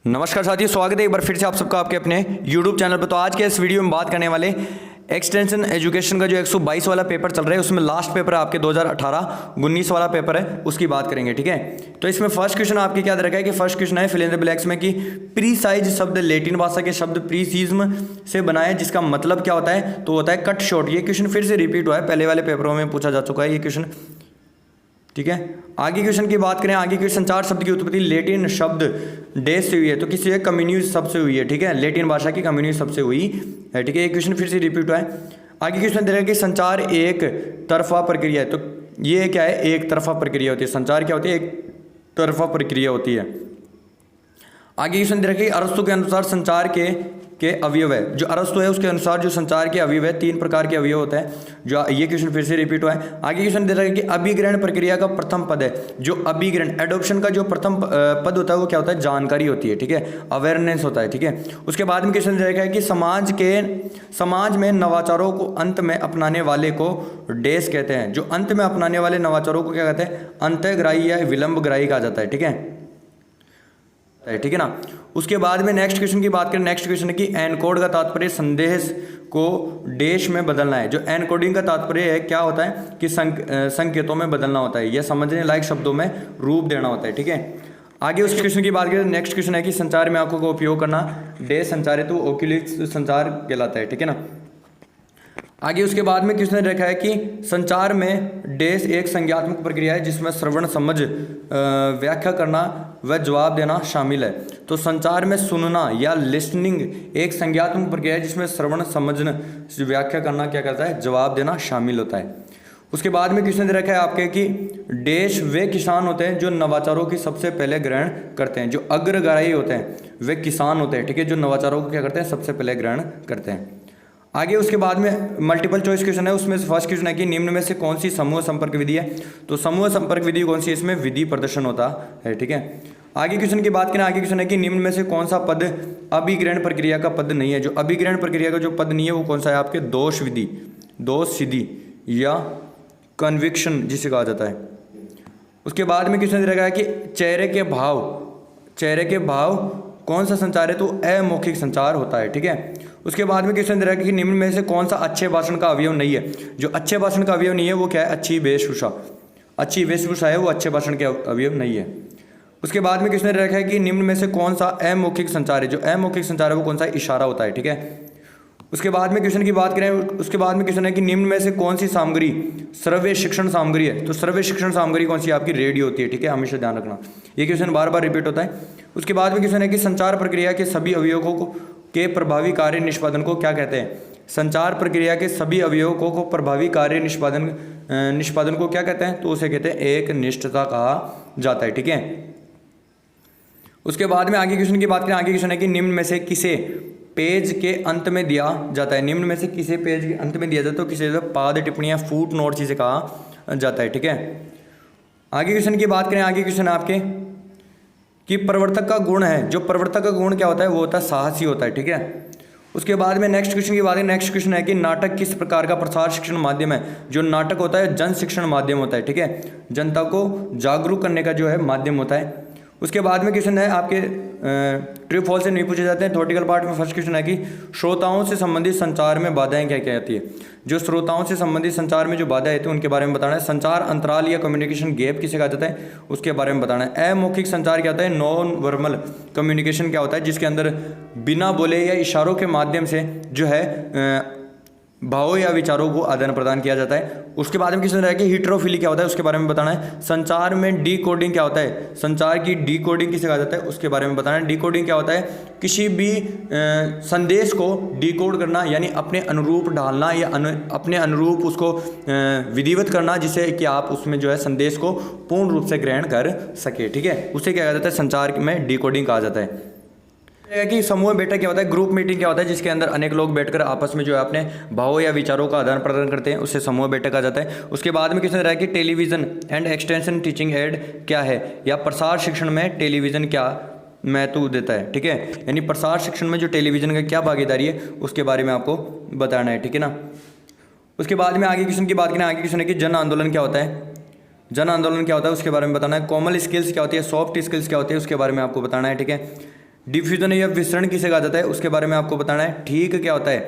नमस्कार साथियों, स्वागत है एक बार फिर से आप सबका आपके अपने YouTube चैनल पर। तो आज के इस वीडियो में बात करने वाले एक्सटेंशन एजुकेशन का जो 122 वाला पेपर चल रहा है, उसमें लास्ट पेपर है आपके 2018-19 वाला पेपर है, उसकी बात करेंगे। ठीक है, तो इसमें फर्स्ट क्वेश्चन आपके क्या दे रखा है कि फर्स्ट क्वेश्चन है फिल इन द ब्लैंक्स में कि प्रीसाइज शब्द लेटिन भाषा के शब्द प्रीसिज्म से बना है, जिसका मतलब क्या होता है, तो होता है कट शॉर्ट। ये क्वेश्चन फिर से रिपीट हुआ है, पहले वाले पेपरों में पूछा जा चुका है ये क्वेश्चन। ठीक है, आगे क्वेश्चन की बात करें। आगे क्वेश्चन संचार शब्द की उत्पत्ति लेटिन शब्द डेस से हुई है, तो किसी एक कम्युनिस्ट शब्द से हुई है। ठीक है, लेटिन भाषा की कम्युनिस्ट शब्द से हुई है। ठीक है, ये क्वेश्चन फिर से रिपीट हुआ है। आगे क्वेश्चन दे रहा है कि संचार एक तरफा प्रक्रिया है, तो ये क्या है, एक तरफा प्रक्रिया होती है। संचार क्या होती है, एक तरफा प्रक्रिया होती है। आगे क्वेश्चन दे रहा है कि अरस्तु के अनुसार संचार के अवयव है, जो अरस्तु है उसके अनुसार जो संचार के अवयव है, 3 प्रकार के अवयव होते हैं। जो ये क्वेश्चन फिर से रिपीट हुआ है। आगे क्वेश्चन दे रहा है कि अभिग्रहण प्रक्रिया का प्रथम पद है, जो अभिग्रहण एडॉप्शन का जो प्रथम पद होता है वो क्या होता है, जानकारी होती है। ठीक है, अवेयरनेस होता है। ठीक है, उसके बाद में क्वेश्चन दे रखा है कि समाज में नवाचारों को अंत में अपनाने वाले को डेस कहते हैं। जो अंत में अपनाने वाले नवाचारों को क्या कहते हैं, अंतःग्राही या विलंबग्राही कहा जाता है। ठीक है ना। उसके बाद में नेक्स्ट क्वेश्चन की बात करें। नेक्स्ट क्वेश्चन है कि एनकोड का तात्पर्य संदेश को डेश में बदलना है। जो एनकोडिंग का तात्पर्य है क्या होता है कि संकेतों में बदलना होता है, यह समझने लायक शब्दों में रूप देना होता है। ठीक है, आगे उस क्वेश्चन की बात करें। नेक्स्ट क्वेश्चन है कि संचार में आंखों का उपयोग करना डेश संचार है, तो ओक्यूलिक संचार कहलाता है। ठीक है ना। आगे उसके बाद में क्वेश्चन रखा है कि संचार में डेश एक संज्ञात्मक प्रक्रिया है, जिसमें श्रवण, समझ, व्याख्या करना व जवाब देना शामिल है। तो संचार में सुनना या लिसनिंग एक संज्ञात्मक प्रक्रिया है, जिसमें श्रवण, समझना, व्याख्या करना क्या करता है, जवाब देना शामिल होता है। उसके बाद में क्वेश्चन दे रखा है आपके कि देश वे किसान होते हैं जो नवाचारों की सबसे पहले ग्रहण करते हैं। जो अग्रगाही होते हैं वे किसान होते हैं। ठीक है, जो नवाचारों को क्या करते हैं, सबसे पहले ग्रहण करते हैं। आगे उसके बाद में मल्टीपल चॉइस क्वेश्चन है, उसमें फर्स्ट क्वेश्चन है कि निम्न में से कौन सी समूह संपर्क विधि है। तो समूह संपर्क विधि कौन सी है, इसमें विधि प्रदर्शन होता है। ठीक है, आगे क्वेश्चन की बात करें। आगे क्वेश्चन है कि निम्न में से कौन सा पद अभिग्रहण प्रक्रिया का पद नहीं है। जो अभिग्रहण प्रक्रिया का जो पद नहीं है वो कौन सा है, आपके दोष विधि, दोष सिद्धि या कन्विक्शन जिसे कहा जाता है। उसके बाद में क्वेश्चन दे रखा है कि चेहरे के भाव कौन सा संचार है, तो अमौखिक संचार होता है। ठीक है, उसके बाद में क्वेश्चन दे रहा है कि निम्न में से कौन सा अच्छे भाषण का अवयव नहीं है। जो अच्छे भाषण का अवयव नहीं है वो क्या है, अच्छी वेशभूषा। अच्छी वेशभूषा है वो अच्छे भाषण के अवयव नहीं है। उसके बाद में क्वेश्चन दे रखा है कि निम्न में से कौन सा अमौखिक संचार है। जो अमौखिक संचार है वो कौन सा, इशारा होता है। ठीक है, उसके बाद में क्वेश्चन की बात करें। उसके बाद में क्वेश्चन है कि निम्न में से कौन सी सामग्री श्रव्य शिक्षण सामग्री है। तो श्रव्य शिक्षण सामग्री कौन सी, आपकी रेडियो होती है। ठीक है, हमेशा ध्यान रखना, ये क्वेश्चन बार बार रिपीट होता है। उसके बाद में क्वेश्चन है कि संचार प्रक्रिया के सभी अवयवों को के प्रभावी कार्य निष्पादन को क्या कहते हैं। संचार प्रक्रिया के सभी अवयवों को प्रभावी कार्य निष्पादन को क्या कहते हैं, तो उसे कहते हैं एक निष्ठता कहा जाता है। ठीक है, उसके बाद में आगे क्वेश्चन की बात करें। आगे क्वेश्चन है कि निम्न में से किसे पेज के अंत में दिया जाता है। निम्न में से किसे पेज के अंत में दिया जाता है, तो किसे पाद टिप्पणियां, फुट नोट जिसे कहा जाता है। ठीक है, आगे क्वेश्चन की बात करें। आगे क्वेश्चन आपके कि प्रवर्तक का गुण है। जो प्रवर्तक का गुण क्या होता है, वो होता है साहसी होता है। ठीक है, उसके बाद में नेक्स्ट क्वेश्चन की बात है। नेक्स्ट क्वेश्चन है कि नाटक किस प्रकार का प्रसार शिक्षण माध्यम है। जो नाटक होता है जन शिक्षण माध्यम होता है। ठीक है, जनता को जागरूक करने का जो है माध्यम होता है। उसके बाद में क्वेश्चन है आपके ट्रू फॉल्स से नहीं पूछे जाते हैं। थ्योरेटिकल पार्ट में फर्स्ट क्वेश्चन है कि श्रोताओं से संबंधित संचार में बाधाएं क्या क्या आती है। जो श्रोताओं से संबंधित संचार में जो बाधाएं आती है उनके बारे में बताना है। संचार अंतराल या कम्युनिकेशन गैप किसे कहा जाता है, उसके बारे में बताना है। अमौखिक संचार क्या होता है, नॉन वर्बल कम्युनिकेशन क्या होता है, जिसके अंदर बिना बोले या इशारों के माध्यम से जो है भावों या विचारों को आदान प्रदान किया जाता है। उसके बाद में क्वेश्चन रहा है कि हिट्रोफिली क्या होता है, उसके बारे में बताना है। संचार में डीकोडिंग क्या होता है, संचार की डीकोडिंग किसे कहा जाता है, उसके बारे में बताना है। डीकोडिंग क्या होता है, किसी भी संदेश को डीकोड करना, यानी अपने अनुरूप डालना या अपने अनुरूप उसको विधिवत करना, जिससे कि आप उसमें जो है संदेश को पूर्ण रूप से ग्रहण कर सके। ठीक है, उसे क्या कहा जाता है, संचार में डीकोडिंग कहा जाता है। कि समूह बैठक क्या होता है, ग्रुप मीटिंग क्या होता है, जिसके अंदर अनेक लोग बैठकर आपस में जो है अपने भावों या विचारों का आदान प्रदान करते हैं, उससे समूह बैठक आ जाता है। उसके बाद में क्वेश्चन रहा है कि television and extension teaching add क्या है, या प्रसार शिक्षण में टेलीविजन क्या महत्व देता है। ठीक है, यानी प्रसार शिक्षण में जो टेलीविजन का क्या भागीदारी है उसके बारे में आपको बताना है। ठीक है ना। उसके बाद में आगे क्वेश्चन की बात करें। आगे क्वेश्चन है कि जन आंदोलन क्या होता है, जन आंदोलन क्या होता है उसके बारे में बताना है। कॉमन स्किल्स क्या होती है, सॉफ्ट स्किल्स क्या होती है उसके बारे में आपको बताना है। ठीक है, डिफ्यूजन या विसरण किसे कहा जाता है उसके बारे में आपको बताना है। ठीक क्या होता है,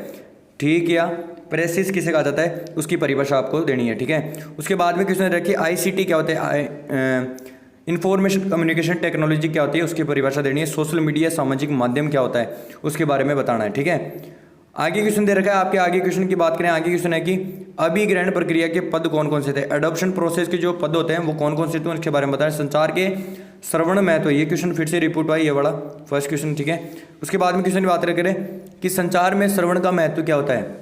ठीक या प्रेसिस किसे कहा जाता है उसकी परिभाषा आपको देनी है। ठीक है, उसके बाद में क्वेश्चन रखिए आईसीटी क्या होता है, इंफॉर्मेशन कम्युनिकेशन टेक्नोलॉजी क्या होती है उसकी परिभाषा देनी है। सोशल मीडिया सामाजिक माध्यम क्या होता है उसके बारे में बताना है। ठीक है, आगे क्वेश्चन दे रखा है आपके, आगे क्वेश्चन की बात करें, आगे क्वेश्चन है कि अभिग्रहण प्रक्रिया के पद कौन कौन से थे, एडॉप्शन प्रोसेस के जो पद होते हैं वो कौन कौन से थे उसके बारे में बताएं। संचार के श्रवण महत्व, ये क्वेश्चन फिर से रिपीट हुआ ये वाला फर्स्ट क्वेश्चन। ठीक है, उसके बाद में क्वेश्चन की बात करें कि संचार में श्रवण का महत्व क्या होता है,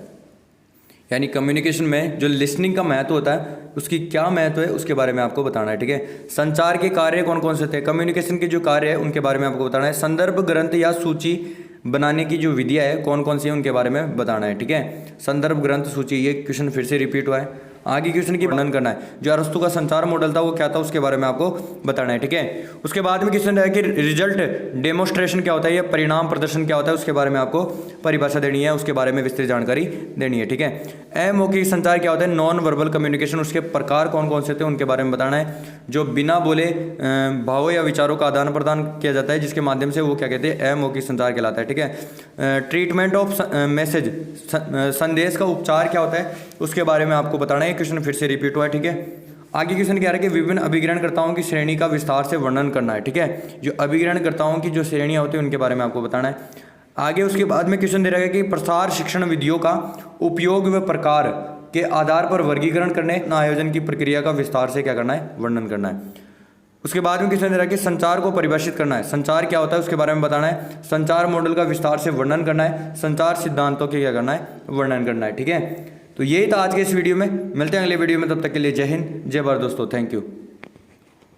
यानी कम्युनिकेशन में जो लिसनिंग का महत्व होता है उसकी क्या महत्व है उसके बारे में आपको बताना है। ठीक है, संचार के कार्य कौन कौन से थे, कम्युनिकेशन के जो कार्य है उनके बारे में आपको बताना है। संदर्भ ग्रंथ या सूची बनाने की जो विधियाँ है कौन कौन सी है उनके बारे में बताना है। ठीक है, संदर्भ ग्रंथ सूची, ये क्वेश्चन फिर से रिपीट हुआ है। आगे क्वेश्चन की वर्णन करना है, जो अरस्तु का संचार मॉडल था वो क्या था उसके बारे में आपको बताना है। ठीक है, उसके बाद में क्वेश्चन है कि रिजल्ट डेमोस्ट्रेशन क्या होता है या परिणाम प्रदर्शन क्या होता है उसके बारे में आपको परिभाषा देनी है, उसके बारे में विस्तृत जानकारी देनी है। ठीक है, अमौखिक संचार क्या होता है, नॉन वर्बल कम्युनिकेशन, उसके प्रकार कौन कौन से थे उनके बारे में बताना है। जो बिना बोले भावों या विचारों का आदान प्रदान किया जाता है जिसके माध्यम से वो क्या कहते हैं अमौखिक संचार कहलाता है। ठीक है, ट्रीटमेंट ऑफ मैसेज, संदेश का उपचार क्या होता है उसके बारे में आपको बताना है। क्वेश्चन फिर से रिपीट हुआ है। ठीक है, आगे क्वेश्चन क्या है कि विभिन्न अभिग्रहणकर्ताओं की श्रेणी का विस्तार से वर्णन करना है। ठीक है, जो अभिग्रहणकर्ताओं की जो श्रेणियां होती है उनके बारे में आपको बताना है। आगे उसके बाद में क्वेश्चन दे रहा है कि प्रसार शिक्षण विधियों का उपयोग व प्रकार के आधार पर वर्गीकरण करने, आयोजन की प्रक्रिया का विस्तार से क्या करना है, वर्णन करना है। उसके बाद में क्वेश्चन दे रहा है कि संचार को परिभाषित करना है, संचार क्या होता है उसके बारे में बताना है। संचार मॉडल का विस्तार से वर्णन करना है, संचार सिद्धांतों के क्या करना है, वर्णन करना है। ठीक है, तो यही था आज के इस वीडियो में, मिलते हैं अगले वीडियो में, तब तक के लिए जय हिंद जय भारत दोस्तों, थैंक यू।